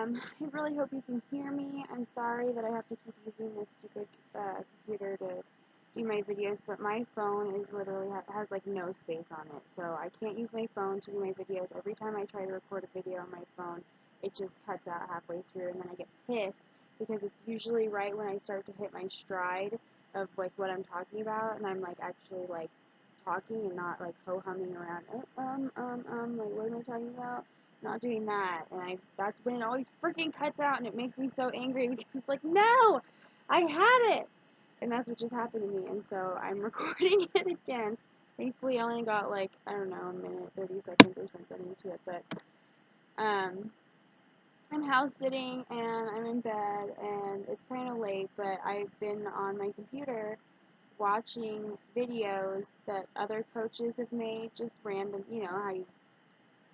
I really hope you can hear me. I'm sorry that I have to keep using this stupid computer to do my videos, but my phone is literally has like no space on it, so I can't use my phone to do my videos. Every time I try to record a video on my phone, it just cuts out halfway through, and then I get pissed because it's usually right when I start to hit my stride of like what I'm talking about, and I'm like actually like talking and not like ho-humming around. Like what am I talking about? Not doing that, and that's when it always freaking cuts out, and it makes me so angry because it's like, no, I had it, and that's what just happened to me, and so I'm recording it again. Thankfully, I only got like, I don't know, a minute, 30 seconds or something into it, but I'm house sitting and I'm in bed and it's kind of late, but I've been on my computer watching videos that other coaches have made, just random, you know, how you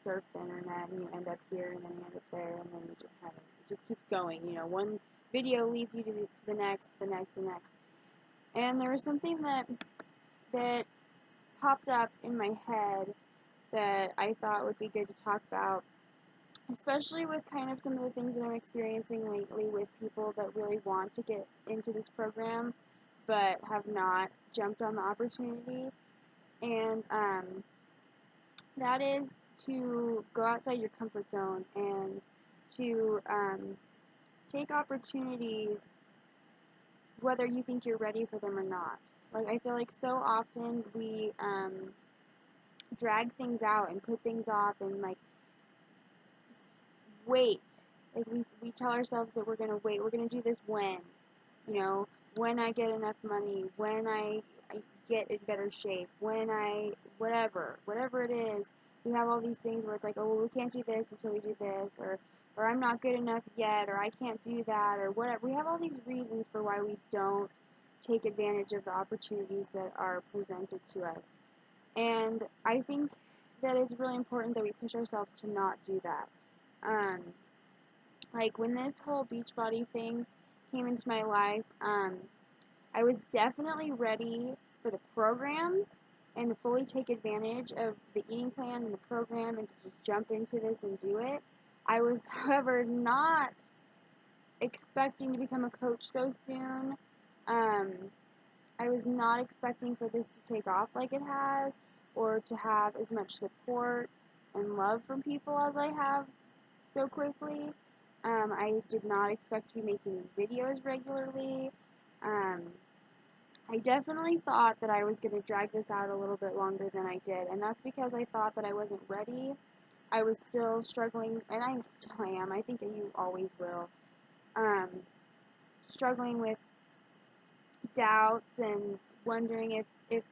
surf the internet and you end up here and then you end up there and then you just kind of, it just keeps going, you know, one video leads you to the next, the next, the next. And there was something that popped up in my head that I thought would be good to talk about, especially with kind of some of the things that I'm experiencing lately with people that really want to get into this program but have not jumped on the opportunity. And that is to go outside your comfort zone and to take opportunities whether you think you're ready for them or not. Like, I feel like so often we drag things out and put things off and like wait. Like we tell ourselves that we're going to wait. We're going to do this when, you know, when I get enough money, when I get in better shape, when whatever it is. We have all these things where it's like, oh, well, we can't do this until we do this, or I'm not good enough yet, or I can't do that, or whatever. We have all these reasons for why we don't take advantage of the opportunities that are presented to us. And I think that it's really important that we push ourselves to not do that. Um, like when this whole Beachbody thing came into my life, I was definitely ready for the programs and to fully take advantage of the eating plan and the program and to just jump into this and do it. I was, however, not expecting to become a coach so soon. I was not expecting for this to take off like it has, or to have as much support and love from people as I have so quickly. I did not expect to be making these videos regularly. I definitely thought that I was going to drag this out a little bit longer than I did, and that's because I thought that I wasn't ready. I was still struggling, and I still am. I think that you always will. Struggling with doubts and wondering if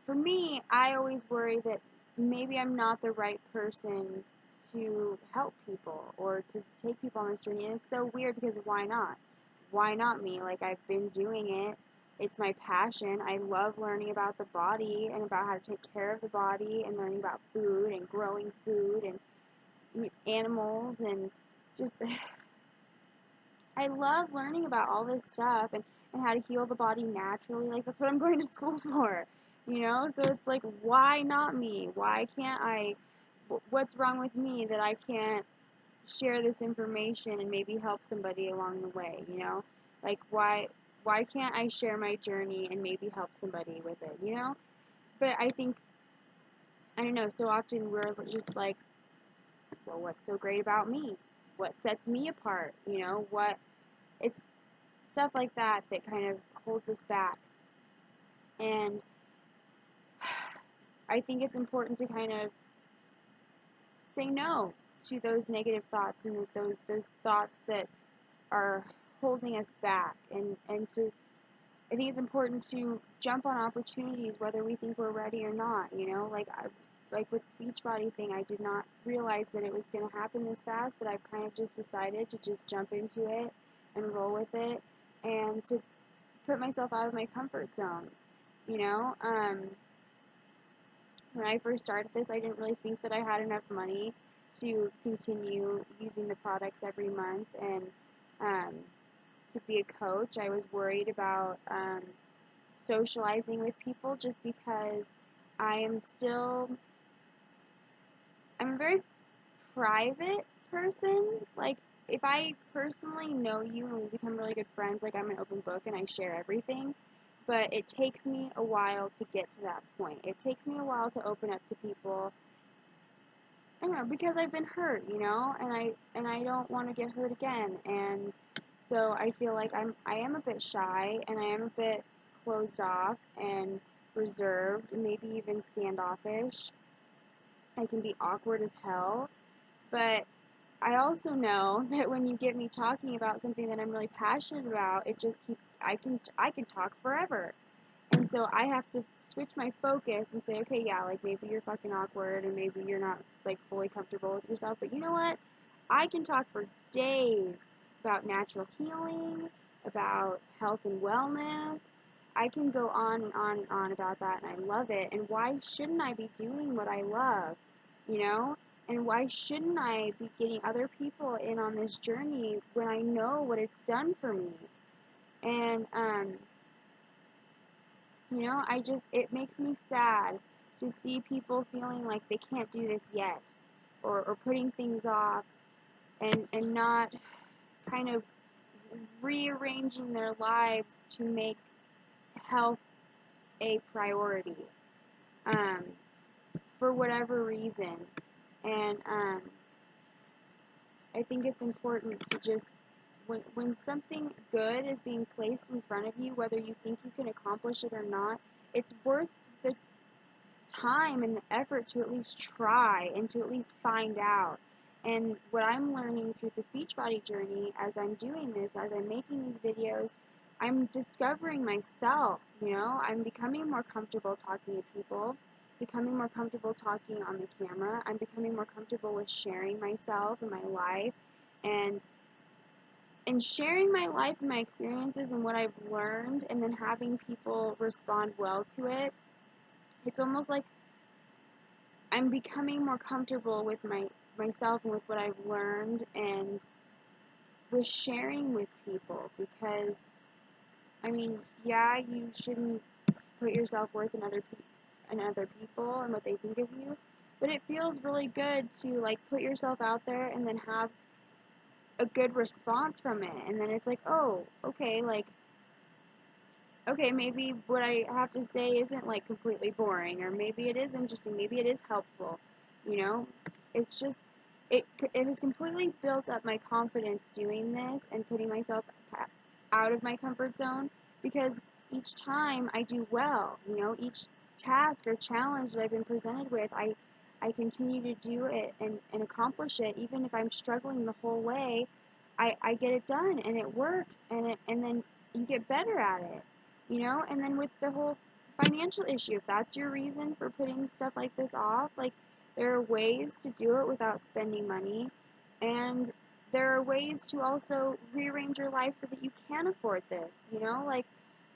for me, I always worry that maybe I'm not the right person to help people or to take people on this journey. And it's so weird because why not? Why not me? Like, I've been doing it. It's my passion. I love learning about the body and about how to take care of the body and learning about food and growing food and animals and just I love learning about all this stuff and how to heal the body naturally. Like, that's what I'm going to school for, you know? So it's like, why not me? Why can't I? What's wrong with me that I can't share this information and maybe help somebody along the way, you know? Like, why can't I share my journey and maybe help somebody with it, you know? But I think, I don't know, so often we're just like, well, what's so great about me? What sets me apart, you know? It's stuff like that that kind of holds us back. And I think it's important to kind of say no to those negative thoughts and those thoughts that are holding us back. And to, I think it's important to jump on opportunities whether we think we're ready or not, you know? Like with the Beachbody thing, I did not realize that it was going to happen this fast, but I've kind of just decided to just jump into it and roll with it and to put myself out of my comfort zone, you know? When I first started this, I didn't really think that I had enough money to continue using the products every month and to be a coach. I was worried about socializing with people just because I'm a very private person. Like, if I personally know you and we become really good friends, like, I'm an open book and I share everything. But it takes me a while to get to that point. It takes me a while to open up to people. I don't know, because I've been hurt, and I don't want to get hurt again. And so I feel like I am a bit shy and I am a bit closed off and reserved, and maybe even standoffish. I can be awkward as hell, but I also know that when you get me talking about something that I'm really passionate about, it just keeps I can talk forever. And so I have to switch my focus and say, okay, yeah, like maybe you're fucking awkward and maybe you're not like fully comfortable with yourself, but you know what? I can talk for days about natural healing, about health and wellness. I can go on and on and on about that, and I love it. And why shouldn't I be doing what I love, you know? And why shouldn't I be getting other people in on this journey when I know what it's done for me? And it makes me sad to see people feeling like they can't do this yet, or putting things off, and not kind of rearranging their lives to make health a priority, um, for whatever reason. And I think it's important to just, when something good is being placed in front of you, whether you think you can accomplish it or not, it's worth the time and the effort to at least try and to at least find out. And what I'm learning through this Beachbody journey, as I'm doing this, as I'm making these videos, I'm discovering myself, I'm becoming more comfortable talking to people, becoming more comfortable talking on the camera. I'm becoming more comfortable with sharing myself and my life, and sharing my life and my experiences and what I've learned, and then having people respond well to it. It's almost like I'm becoming more comfortable with myself and with what I've learned, and with sharing with people, because I mean, yeah, you shouldn't put your self-worth in other people and what they think of you, but it feels really good to like put yourself out there and then have a good response from it, and then it's like, oh, okay, like, okay, maybe what I have to say isn't like completely boring, or maybe it is interesting, maybe it is helpful, you know? It's just, it has completely built up my confidence doing this and putting myself out of my comfort zone, because each time I do well, each task or challenge that I've been presented with, I continue to do it and accomplish it, even if I'm struggling the whole way. I get it done and it works, and then you get better at it, and then with the whole financial issue, if that's your reason for putting stuff like this off, like, there are ways to do it without spending money, and there are ways to also rearrange your life so that you can afford this, like,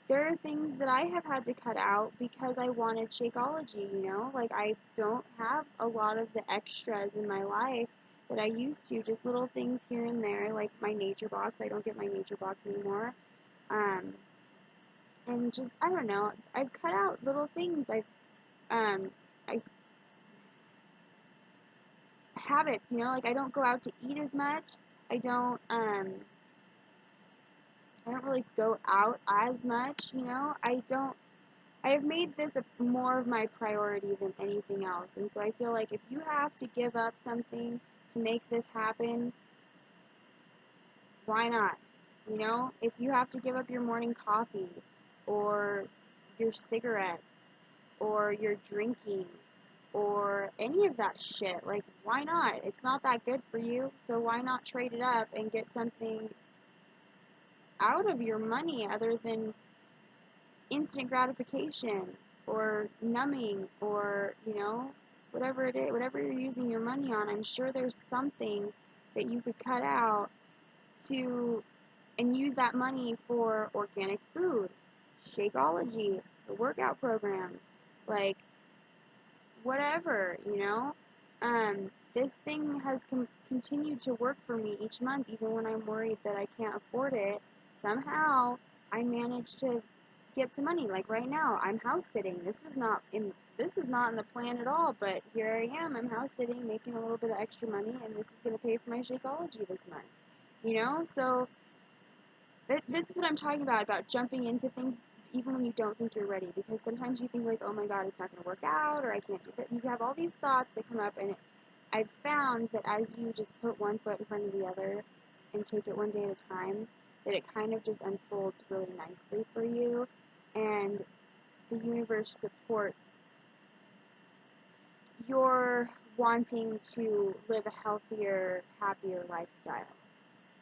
there are things that I have had to cut out because I wanted Shakeology, like, I don't have a lot of the extras in my life that I used to, just little things here and there, like my nature box. I don't get my nature box anymore. Um, and just, I don't know, I've cut out little things. Um, I, habits, like, I don't go out to eat as much. I don't, I don't really go out as much, I have made this more of my priority than anything else. And so I feel like if you have to give up something to make this happen, why not? If you have to give up your morning coffee, or your cigarettes, or your drinking, or any of that shit, like, why not? It's not that good for you, so why not trade it up and get something out of your money other than instant gratification, or numbing, or, whatever it is, whatever you're using your money on. I'm sure there's something that you could cut out to and use that money for organic food, Shakeology, the workout programs, like, whatever, this thing has continued to work for me each month, even when I'm worried that I can't afford it. Somehow I managed to get some money. Like right now, I'm house sitting. This was not in the plan at all, but here I am. I'm house sitting, making a little bit of extra money, and this is going to pay for my Shakeology this month. You know, so this is what I'm talking about jumping into things even when you don't think you're ready. Because sometimes you think like, oh my God, it's not going to work out, or I can't do that. You have all these thoughts that come up, and I've found that as you just put one foot in front of the other and take it one day at a time, that it kind of just unfolds really nicely for you, and the universe supports your wanting to live a healthier, happier lifestyle.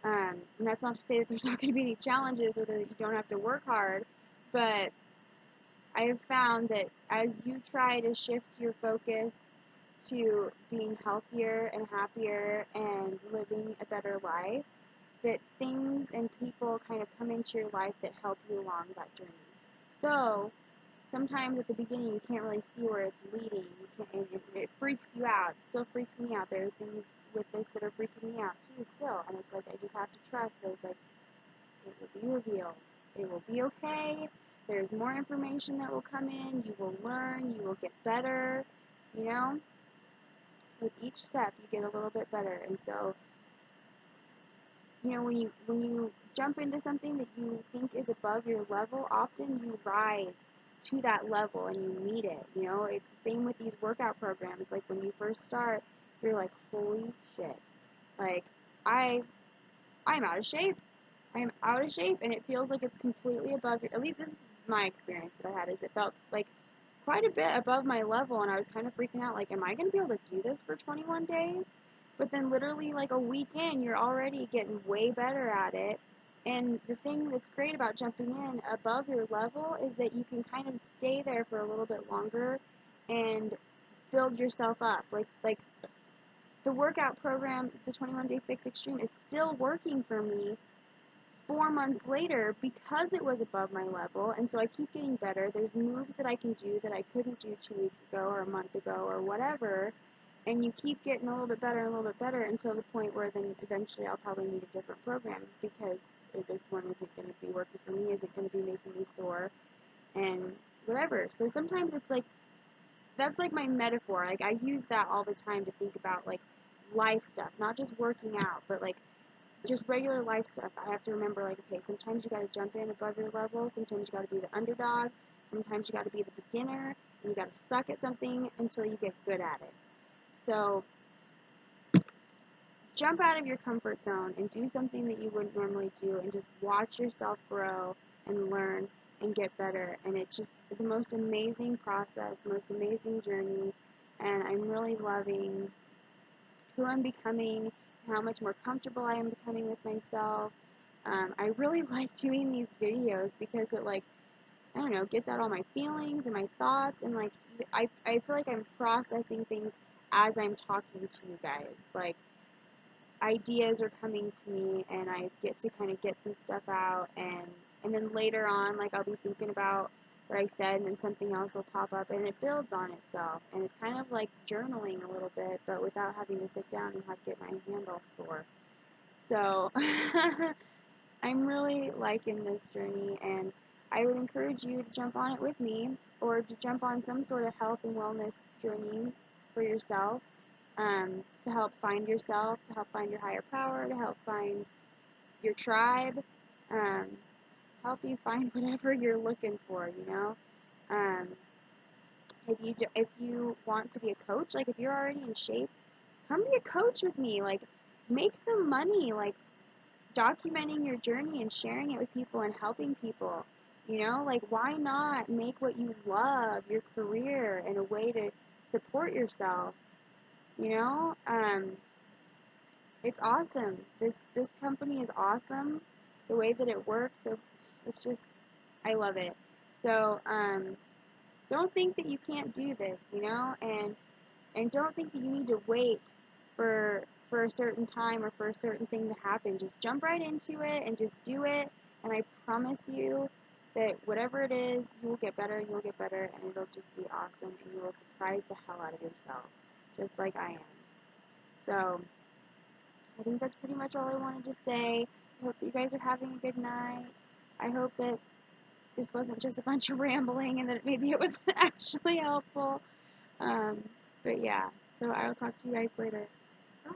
And that's not to say that there's not going to be any challenges or that you don't have to work hard, but I have found that as you try to shift your focus to being healthier and happier and living a better life, that things and people kind of come into your life that help you along that journey. So sometimes at the beginning you can't really see where it's leading, and it freaks you out. It still freaks me out. There are things with this that are freaking me out too still, and it's like I just have to trust that it's like it will be revealed. It will be okay. There's more information that will come in. You will learn. You will get better. You know, with each step you get a little bit better. And so, you know, when you jump into something that you think is above your level, often you rise to that level and you meet it. You know, it's the same with these workout programs. Like when you first start, you're like, holy shit, like I'm out of shape. I'm out of shape, and it feels like it's completely above your, at least this is my experience that I had, is it felt like quite a bit above my level, and I was kind of freaking out, like, am I going to be able to do this for 21 days? But then literally like a week in, you're already getting way better at it. And the thing that's great about jumping in above your level is that you can kind of stay there for a little bit longer and build yourself up. Like the workout program, the 21 Day Fix Extreme, is still working for me 4 months later because it was above my level, and so I keep getting better. There's moves that I can do that I couldn't do 2 weeks ago or a month ago or whatever, and you keep getting a little bit better and a little bit better until the point where then eventually I'll probably need a different program because this one isn't going to be working for me, isn't going to be making me sore, and whatever. So sometimes it's like, that's like my metaphor. Like I use that all the time to think about like life stuff, not just working out, but like just regular life stuff. I have to remember, like, okay, sometimes you got to jump in above your level, sometimes you got to be the underdog, sometimes you got to be the beginner, and you got to suck at something until you get good at it. So jump out of your comfort zone and do something that you wouldn't normally do, and just watch yourself grow and learn and get better. And it's just the most amazing process, most amazing journey, and I'm really loving who I'm becoming, how much more comfortable I am becoming with myself. I really like doing these videos because it, like, I don't know, gets out all my feelings and my thoughts, and like I feel like I'm processing things as I'm talking to you guys. Like ideas are coming to me, and I get to kind of get some stuff out, and then later on, like I'll be thinking about what I said, and then something else will pop up, and it builds on itself, and it's kind of like journaling a little bit, but without having to sit down and have to get my hand all sore. So I'm really liking this journey, and I would encourage you to jump on it with me, or to jump on some sort of health and wellness journey for yourself, to help find yourself, to help find your higher power, to help find your tribe, um, help you find whatever you're looking for, you know. Um, if you want to be a coach, like if you're already in shape, come be a coach with me. Like make some money, like documenting your journey and sharing it with people and helping people. You know, like why not make what you love your career and a way to support yourself? You know, it's awesome. This company is awesome. The way that it works, it's just, I love it. So don't think that you can't do this, you know, and don't think that you need to wait for a certain time or for a certain thing to happen. Just jump right into it and just do it. And I promise you that whatever it is, you will get better and you'll get better, and it'll just be awesome, and you will surprise the hell out of yourself, just like I am. So I think that's pretty much all I wanted to say. I hope that you guys are having a good night. I hope that this wasn't just a bunch of rambling and that maybe it was actually helpful. Um, but yeah, so I will talk to you guys later. Bye.